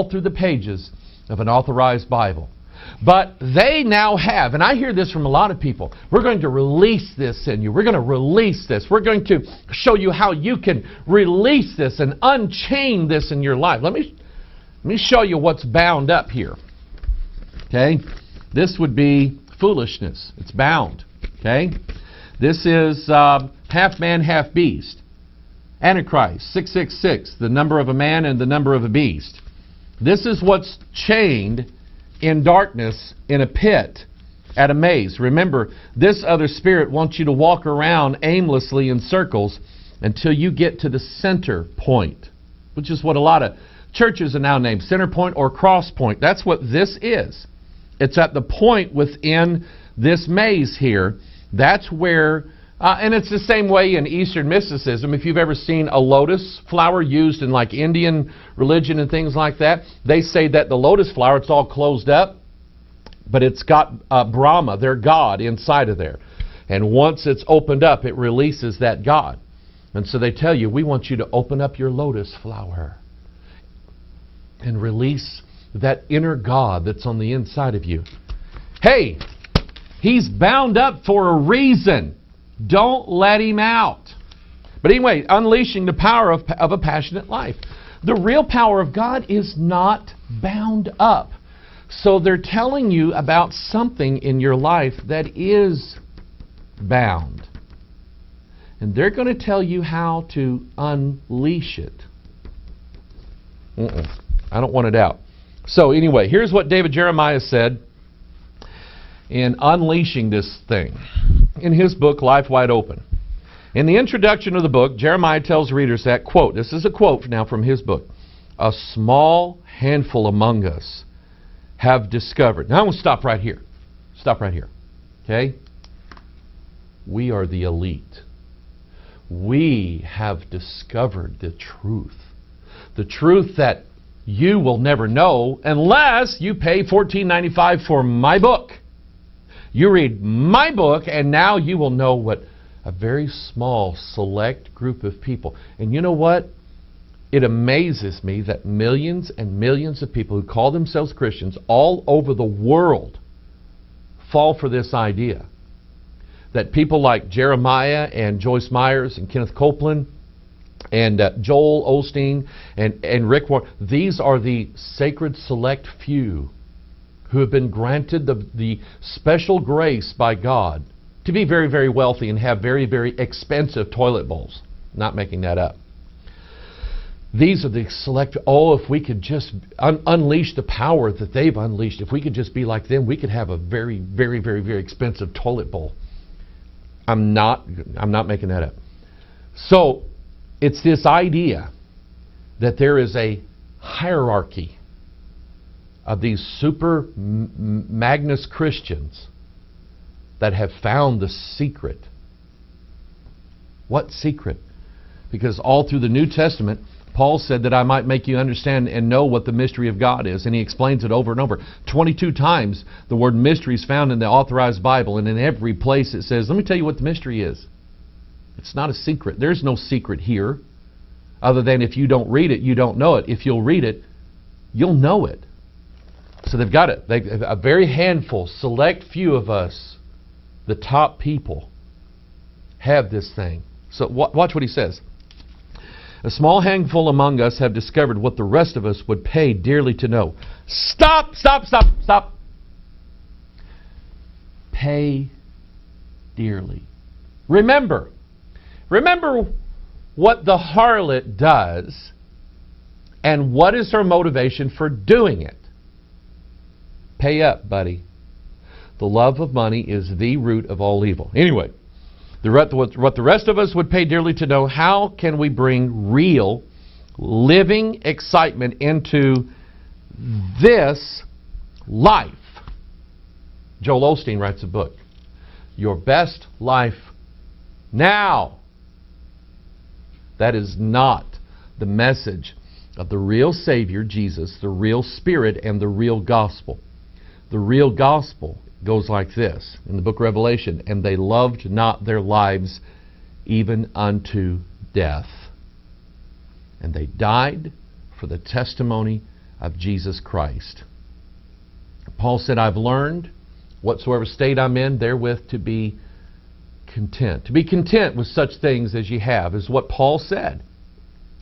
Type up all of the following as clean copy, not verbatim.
through the pages of an authorized Bible. But they now have, and I hear this from a lot of people, we're going to release this in you. We're going to release this. We're going to show you how you can release this and unchain this in your life. Let me show you what's bound up here. Okay? This would be foolishness. It's bound. Okay? This is half man, half beast. Antichrist, 666, the number of a man and the number of a beast. This is what's chained in darkness in a pit at a maze. Remember, this other spirit wants you to walk around aimlessly in circles until you get to the center point, which is what a lot of churches are now named, center point or cross point. That's what this is. It's at the point within this maze here. That's where, and it's the same way in Eastern mysticism. If you've ever seen a lotus flower used in like Indian religion and things like that, they say that the lotus flower, it's all closed up, but it's got Brahma, their God, inside of there. And once it's opened up, it releases that God. And so they tell you, we want you to open up your lotus flower and release that inner God that's on the inside of you. Hey, he's bound up for a reason. Don't let him out. But anyway, unleashing the power of a passionate life. The real power of God is not bound up. So they're telling you about something in your life that is bound. And they're going to tell you how to unleash it. I don't want it out. So anyway, here's what David Jeremiah said in unleashing this thing in his book, Life Wide Open. In the introduction of the book, Jeremiah tells readers that, quote, this is a quote now from his book, a small handful among us have discovered. Now I want to stop right here. Stop right here. Okay? We are the elite. We have discovered the truth. The truth that you will never know unless you pay $14.95 for my book. You read my book, and now you will know what a very small, select group of people. And you know what? It amazes me that millions and millions of people who call themselves Christians all over the world fall for this idea. That people like Jeremiah and Joyce Myers and Kenneth Copeland and Joel Osteen and Rick Warren, these are the sacred select few who have been granted the special grace by God to be very, very wealthy and have very, very expensive toilet bowls. Not making that up. These are the select, if we could just unleash the power that they've unleashed, if we could just be like them, we could have a very, very, very, very expensive toilet bowl. I'm not making that up. So, it's this idea that there is a hierarchy of these super Magnus Christians that have found the secret. What secret? Because all through the New Testament, Paul said that I might make you understand and know what the mystery of God is. And he explains it over and over. 22 times the word mystery is found in the authorized Bible. And in every place it says, let me tell you what the mystery is. It's not a secret. There's no secret here. Other than if you don't read it, you don't know it. If you'll read it, you'll know it. So they've got it. A very handful, select few of us, the top people, have this thing. So watch what he says. A small handful among us have discovered what the rest of us would pay dearly to know. Stop, stop, stop, stop. Pay dearly. Remember what the harlot does and what is her motivation for doing it. Pay up, buddy. The love of money is the root of all evil. Anyway, what the rest of us would pay dearly to know, how can we bring real, living excitement into this life? Joel Osteen writes a book, Your Best Life Now. That is not the message of the real Savior, Jesus, the real Spirit, and the real gospel. The real gospel goes like this in the book of Revelation, and they loved not their lives even unto death. And they died for the testimony of Jesus Christ. Paul said, I've learned whatsoever state I'm in, therewith to be content. To be content with such things as ye have, is what Paul said.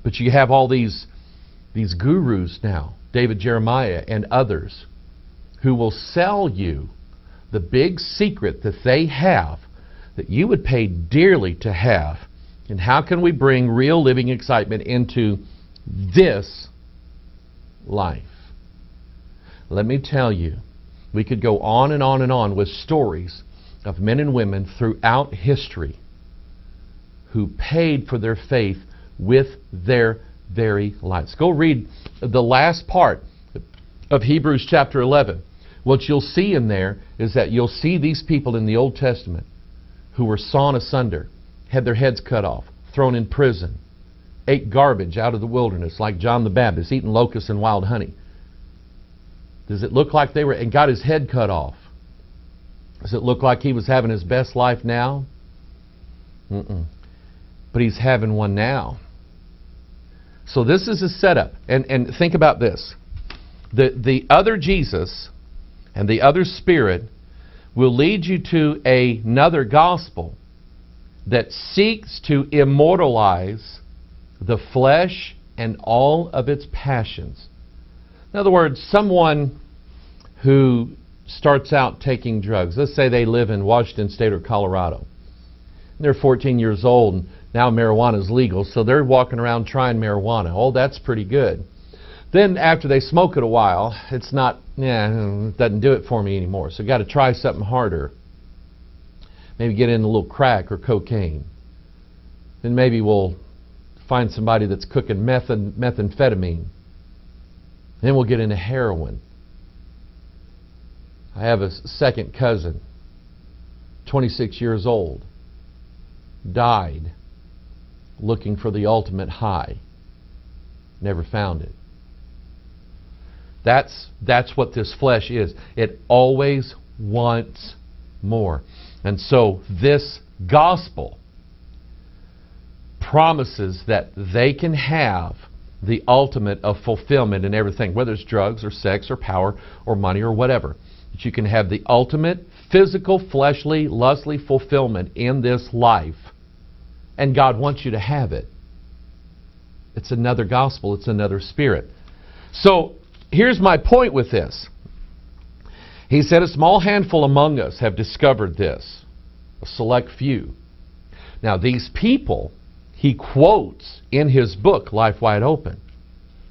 But you have all these gurus now, David Jeremiah and others, who will sell you the big secret that they have, that you would pay dearly to have. And how can we bring real living excitement into this life? Let me tell you, we could go on and on and on with stories of men and women throughout history who paid for their faith with their very lives. Go read the last part of Hebrews chapter 11. What you'll see in there is that you'll see these people in the Old Testament who were sawn asunder, had their heads cut off, thrown in prison, ate garbage out of the wilderness like John the Baptist, eating locusts and wild honey. Does it look like they were, and got his head cut off? Does it look like he was having his best life now? But he's having one now. So this is a setup. And think about this. The other Jesus and the other Spirit will lead you to another gospel that seeks to immortalize the flesh and all of its passions. In other words, someone who starts out taking drugs, let's say they live in Washington State or Colorado, and they're 14 years old, and now marijuana is legal, so they're walking around trying marijuana. Oh, that's pretty good. Then after they smoke it a while, it's not, it doesn't do it for me anymore, so got to try something harder. Maybe get in a little crack or cocaine. Then maybe we'll find somebody that's cooking methamphetamine. Then we'll get into heroin. I have a second cousin, 26 years old, died looking for the ultimate high. Never found it. That's what this flesh is. It always wants more. And so this gospel promises that they can have the ultimate of fulfillment in everything, whether it's drugs or sex or power or money or whatever. That you can have the ultimate physical, fleshly, lustly fulfillment in this life. And God wants you to have it. It's another gospel. It's another Spirit. So here's my point with this. He said, a small handful among us have discovered this. A select few. Now these people he quotes in his book, Life Wide Open.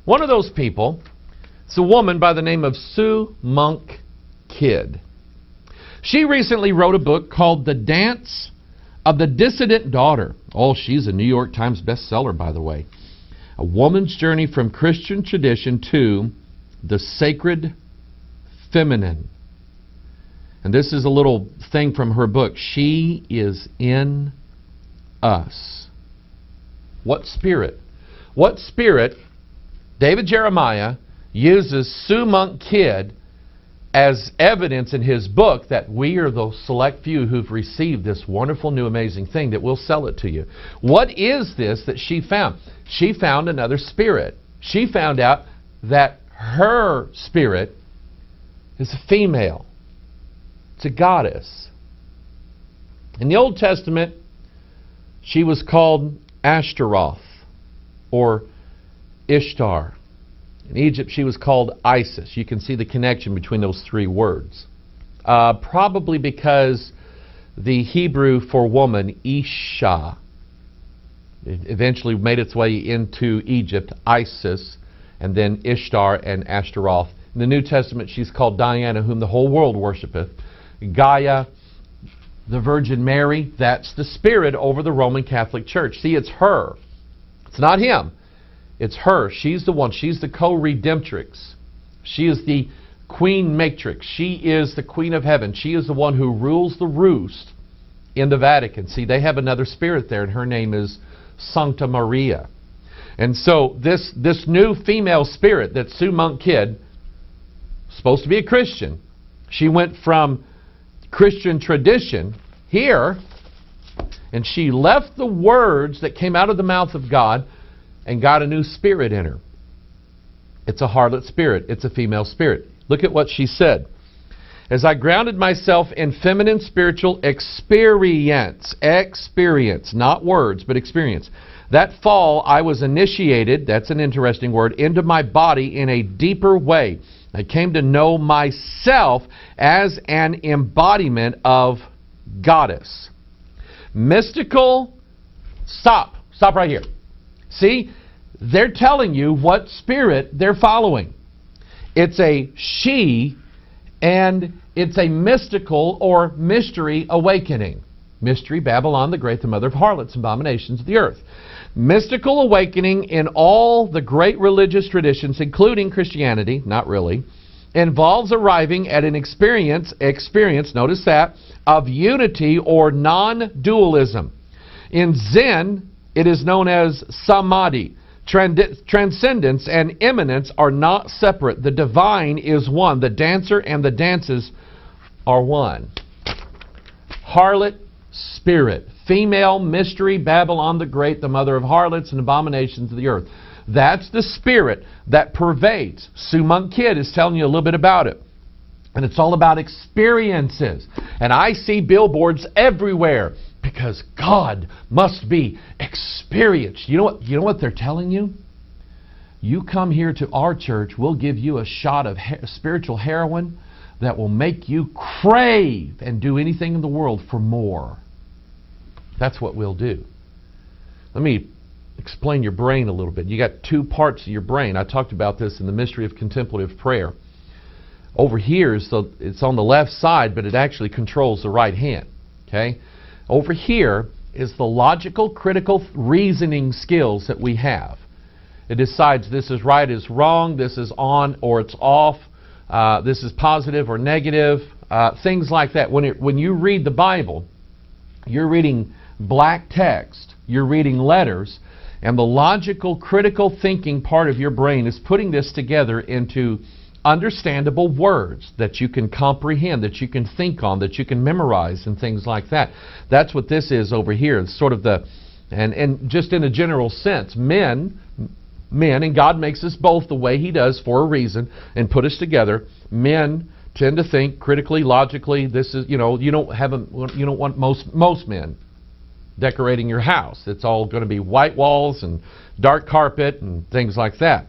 One of those people is a woman by the name of Sue Monk Kidd. She recently wrote a book called The Dance of the Dissident Daughter. Oh, she's a New York Times bestseller, by the way. A woman's journey from Christian tradition to the sacred feminine. And this is a little thing from her book. She is in us. What spirit? What spirit David Jeremiah uses Sue Monk Kidd as evidence in his book that we are the select few who've received this wonderful, new, amazing thing that will sell it to you? What is this that she found? She found another spirit. She found out that her spirit is a female. It's a goddess. In the Old Testament, she was called Ashtaroth or Ishtar. In Egypt, she was called Isis. You can see the connection between those three words. Probably because the Hebrew for woman, Isha, it eventually made its way into Egypt, Isis, and then Ishtar and Ashtaroth. In the New Testament, she's called Diana, whom the whole world worshipeth. Gaia, the Virgin Mary, that's the spirit over the Roman Catholic Church. See, it's her. It's not him. It's her. She's the one. She's the co-redemptrix. She is the queen matrix. She is the queen of heaven. She is the one who rules the roost in the Vatican. See, they have another spirit there, and her name is Sancta Maria. And so this new female spirit that Sue Monk Kidd, supposed to be a Christian, she went from Christian tradition here, and she left the words that came out of the mouth of God and got a new spirit in her. It's a harlot spirit. It's a female spirit. Look at what she said. As I grounded myself in feminine spiritual experience, not words, but experience. That fall, I was initiated, that's an interesting word, into my body in a deeper way. I came to know myself as an embodiment of goddess. Mystical, stop right here. See, they're telling you what spirit they're following. It's a she, and it's a mystical or mystery awakening. Mystery, Babylon the Great, the mother of harlots and abominations of the earth. Mystical awakening in all the great religious traditions, including Christianity, not really, involves arriving at an experience, notice that, of unity or non-dualism. In Zen, it is known as samadhi. Transcendence and immanence are not separate. The divine is one. The dancer and the dances are one. Harlot spirit. Female mystery, Babylon the Great, the mother of harlots and abominations of the earth. That's the spirit that pervades. Sue Monk Kidd is telling you a little bit about it. And it's all about experiences. And I see billboards everywhere because God must be experienced. You know what they're telling you? You come here to our church, we'll give you a shot of spiritual heroin that will make you crave and do anything in the world for more. That's what we'll do. Let me explain your brain a little bit. You got two parts of your brain. I talked about this in the mystery of contemplative prayer. Over here, it's on the left side, but it actually controls the right hand. Okay? Over here is the logical, critical reasoning skills that we have. It decides this is right, is wrong, this is on or it's off, this is positive or negative, things like that. When you read the Bible, you're reading black text, you're reading letters, and the logical, critical thinking part of your brain is putting this together into understandable words that you can comprehend, that you can think on, that you can memorize, and things like that. That's what this is over here. It's sort of the, and just in a general sense, men, and God makes us both the way He does for a reason and put us together. Men tend to think critically, logically. This is, you don't want most men decorating your house. It's all going to be white walls and dark carpet and things like that.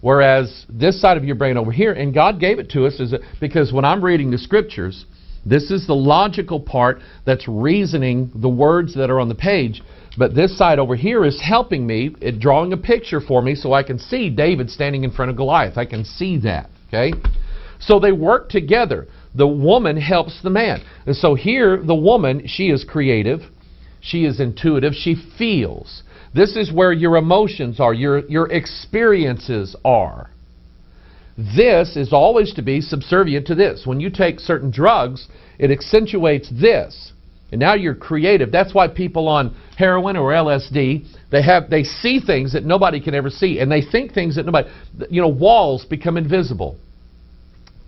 Whereas this side of your brain over here, and God gave it to us because when I'm reading the scriptures, this is the logical part that's reasoning the words that are on the page. But this side over here is helping me, drawing a picture for me so I can see David standing in front of Goliath. I can see that. Okay? So they work together. The woman helps the man. And so here, the woman, she is creative. She is intuitive. She feels. This is where your emotions are, your experiences are. This is always to be subservient to this. When you take certain drugs, it accentuates this. And now you're creative. That's why people on heroin or LSD, they see things that nobody can ever see. And they think things that nobody, walls become invisible.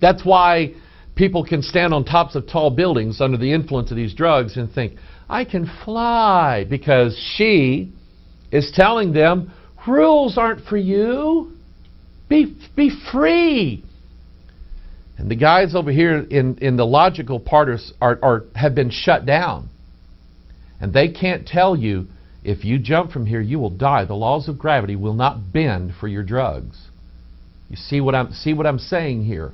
That's why people can stand on tops of tall buildings under the influence of these drugs and think, I can fly, because she is telling them, rules aren't for you. Be free. And the guys over here in the logical part have been shut down. And they can't tell you, if you jump from here, you will die. The laws of gravity will not bend for your drugs. You see what I'm saying here?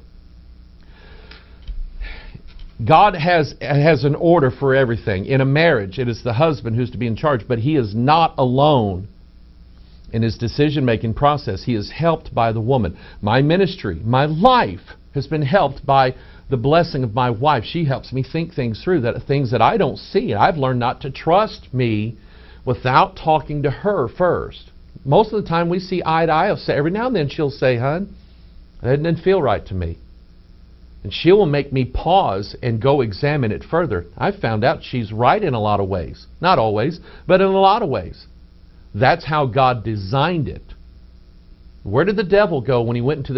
God has an order for everything. In a marriage, it is the husband who's to be in charge, but he is not alone in his decision-making process. He is helped by the woman. My ministry, my life has been helped by the blessing of my wife. She helps me think things through, things that I don't see. I've learned not to trust me without talking to her first. Most of the time we see eye to eye. Every now and then she'll say, hon, that didn't feel right to me. And she will make me pause and go examine it further. I've found out she's right in a lot of ways. Not always, but in a lot of ways. That's how God designed it. Where did the devil go when he went into